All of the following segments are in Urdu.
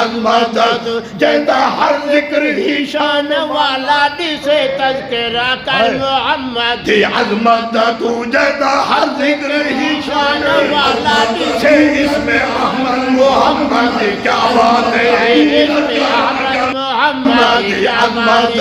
عظمت جیندہ ہر ذکر ہی شان والا جسے تذکرہ کر محمد دی عظمت تو جیندہ ہر ذکر ہی شان والا جسے اسم احمد محمد کیا بات ہے اسم احمد محمد دی عظمت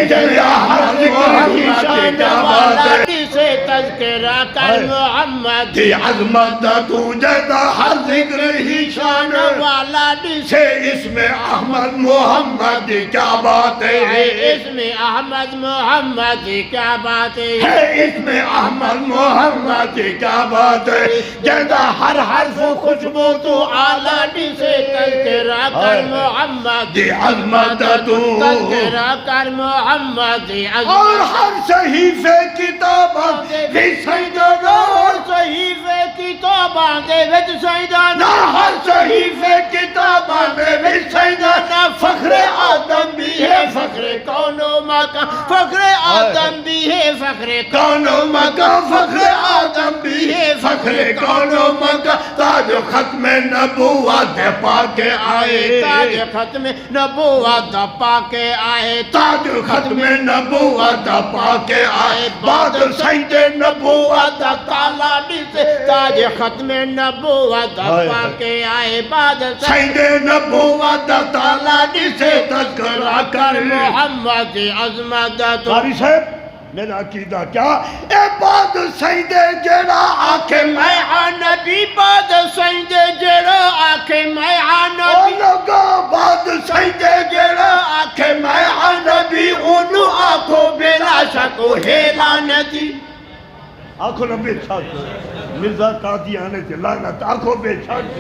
جیندہ ہر ذکر ہی شان والا جسے تذکرہ کر محمد دی عظمت تو جیندہ ہر ذکر ہی شان والا جسے اسم احمد محمد کیا بات ہے اسم احمد محمد کیا بات ہے اسم احمد محمد کیا بات ہے جیندہ ہر حرف خوشبو تو اعلیٰ جسے تذکرہ کر محمد دی عظمت تو تذکرہ کر محمد دی عظمت اور ہر صحیفے کتاباں بھی سجدہ اور صحیفے کتاباں دے وچ سجدہ ہر صحیفے کتاباں دے وچ سجدہ فخر آدم بھی ہے فخر کون و مکان فخر آدم بھی ہے فخر کون و مکان فخر آدم بھی ہے فخر کون و مکان تاج ختم نبوت پا کے آئے تاج ختم نبوت پا کے آئے تاج ختم نبوت پا کے آئے بادل سید نبوت تالا جسے تاج ختم نبوت پا کے آئے بادل سید نبوت تالا جسے تذکرہ کر محمد عظمت قاری صاحب میرا عقیدہ کیا اے باد سید جڑا آکھے میں نبی باد سید جڑا آکھے میں نبی او لوگا باد سید جڑا آکھے میں نبی انہوں آکھو بلا شک ہے لعنتی آنکھوں نہ بے شک مرزا قادیانے سے لعنت آنکھوں بے شک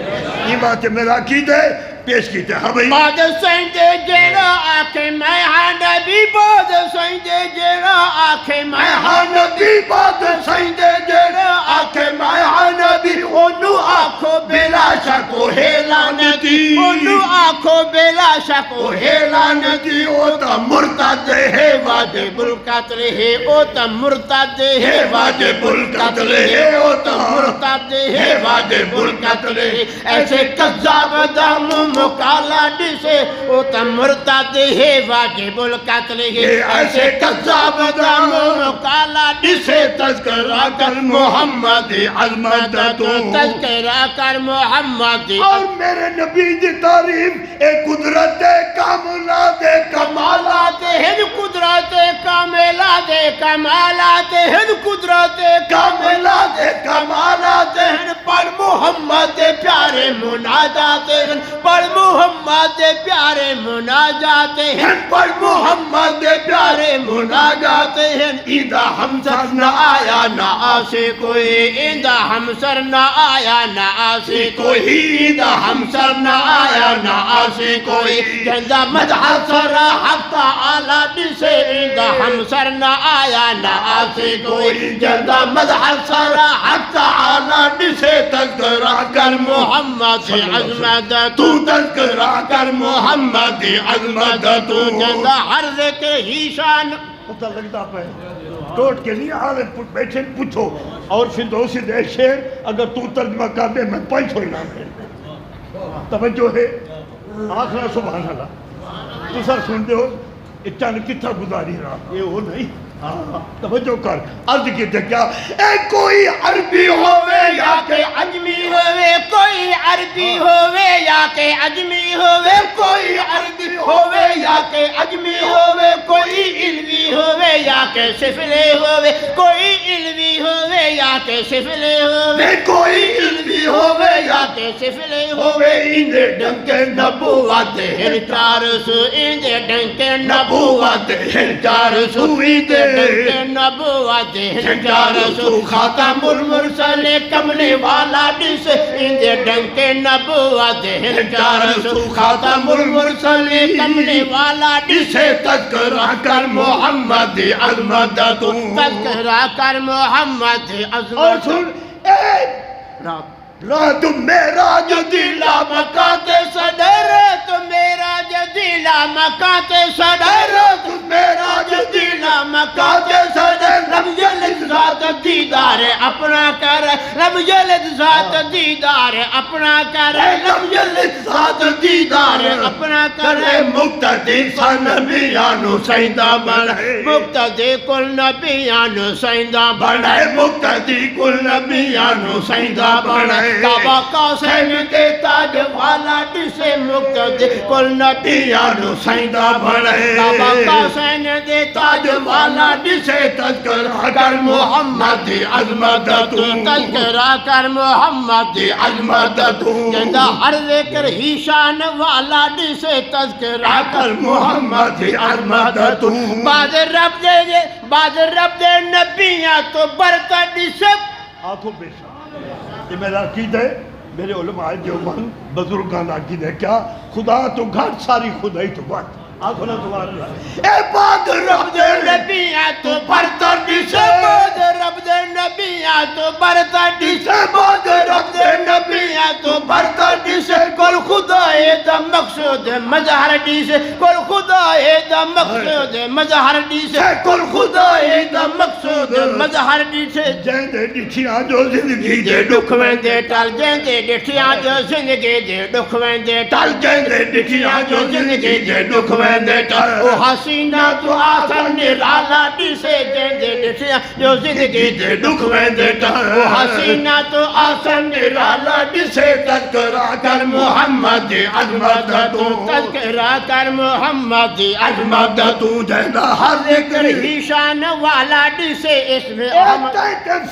یہ بات میرا عقیدہ ہے پیش کیتے ہیں بھائی باد سید جڑا آکھے میں نبی باد سید جڑا آکھے میں نبی باد سید جڑا آکھے میں نبی انہوں آکھو بلا شک ہے لعنتی انہوں آکھو بلا شک ہے لعنتی او تا مرتد ہے واجب القتل ہے او تا مرتد ہے واجب القتل ہے او تا مرتد ہے واجب القتل ہے ایسے قذاب دم مکالا جسے او تا مرتد ہے واجب القتل ہے ایسے قذاب دم مکالا جسے تذکرہ کر محمد عظمت تو تذکرہ کر محمد اور میرے نبی دی تعریف اے قدرت کاملات کمالات ہیں قدرت کاملات کمالات ہیں قدرت کاملات کمالات ہیں پر محمد پیارے مناجات ہیں پر محمد پیارے مناجات ہیں پر محمد پیارے مناجات ہیں ایدہ ہمسر نہ آیا نہ آسے کوئی ایدہ ہمسر نہ آیا نہ آسے کوئی ایدہ ہمسر نہ آیا نہ آسے کوئی جندہ مدح سرا حق تعالی جسے ایدہ ہمسر نہ آیا نہ آسے کوئی جندہ مدح سرا حق تعالی جسے تذکرہ کر محمد عظمت تو تذکرہ کر محمد عظمت تو جندہ ہر ذکر ہی شان پتہ لگتا پہ ٹوٹ کے نہیں حالت بیٹھے پوچھو اور فردوسی دے شیر اگر تو ترجمہ کر دے میں 500 انعام دے توجہ ہے آخرا سبحان اللہ تو سر سنتے ہو اتنا کتنا گزاری رہا یہ ہو نہیں توجہ کر عرض کی تھے کیا اے کوئی عربی ہوئے یا کہ عجمی ہوئے کوئی عربی ہوئے یا کہ عجمی ہوئے کوئی عربی ہوئے یا کہ عجمی ہوئے کوئی علوی ہوئے یا کہ سفلے ہوئے کوئی علوی ہوئے یا کہ سفلے ہوئے کوئی علوی ہوئے یا کہ سفلے ہوئے اندے ڈنکے نبوت ہر 400 اندے ڈنکے نبوت ہر 400 اندے ڈنکے نبوت ہر 400 خاتم المرسل کملے والا جس اندے ڈنکے نبوت ہر 400 خاتم المرسل کملے والا جس تذکرہ کر محمد عظمت تو تذکرہ کر محمد عظمت اور سن اے رات میراج دلا مکات صدر تو میراج دلا مکات صدر تو میراج دلا مکات صدر لم یلد ذات دیدہ دیدار اپنا کر لم یلد ذات دیدار اپنا کر لم یلد ذات دیدار اپنا کر مقتدی سن نبیانو سیندہ بنائے مقتدی کل نبیانو سیندہ بنائے مقتدی کل نبیانو سیندہ بنائے کعبہ قوسین دے تاج والا جسے مقتدی کل نبیانو سیندہ بنائے کعبہ قوسین دے تاج والا جسے تذکرہ کر محمد دی عظمت تو تذکرہ کر محمد دی عظمت تو جندہ ہر ذکر ہی شان والا جسے تذکرہ کر محمد دی عظمت تو بعد رب دے نبیاں تو برکت جسے آنکھوں بے شک یہ میرا عقیدہ ہے میرے علماء دیوبند بزرگان عقیدہ ہے کیا خدا تو گھٹ ساری خدائی تو بات آنکھوں نے سبحان اللہ اے بعد رب دے نبیاں تو برکت جسے بعد رب دے نبیاں تو برکت جسے بعد رب دے نبیاں تو برکت جسے کل خدا دا مقصود مظہر جسے کل خدا دا مقصود مظہر جسے کل خدا دا مقصود مظہر جسے جیندے ڈٹھیاں جو زندگی دے دکھ ویندے ٹل جیندے ڈٹھیاں جو زندگی دے دکھ ویندے ٹل جیندے ڈٹھیاں جو زندگی دے دکھ ویندے ٹل او حسینہ تو آسن نرالا جسے جیندے ڈٹھیاں جو زندگی دے دکھ ویندے ٹل او حسینہ تو آسن نرالا جسے تذکرہ کر محمد دی عظمت تو تذکرہ کر محمد دی عظمت تو جیندہ ہر ذکر ہی شان والا جسے اسم احمد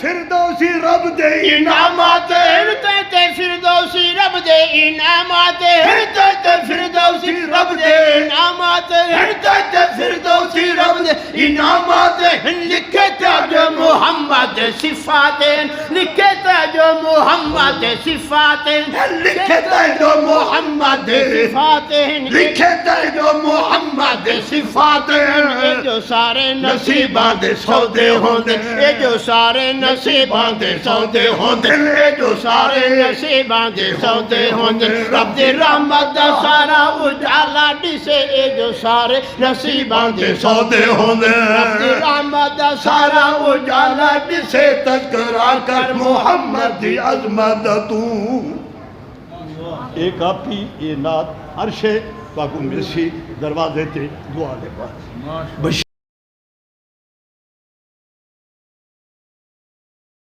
فردوسی رب دے انعامات ہرتے فردوسی رب دے انعامات ہرتے فردوسی رب دے انعامات ہرتے فردوسی رب دے انعامات لکھے تاج محمد صفات لکھے تاج محمد صفات لکھے تاج محمد صفات لکھے تاج محمد صفات اے جو سارے نصیباں دے سودے ہوندے اے جو سارے نصیباں دے سودے ہوندے اے جو سارے نصیباں دے سودے ہوندے رب دی رحمت دا سارا اجالا جسے اے جو سارے نصیباں دے سودے ہوندے رب دی رحمت دا سارا اجالا جسے تذکرہ کر محمد دی عظمت تو ایک آپ ہی یہ نات عرش ہے تو آپ کو مرسی دروازے تے دعا دے پاس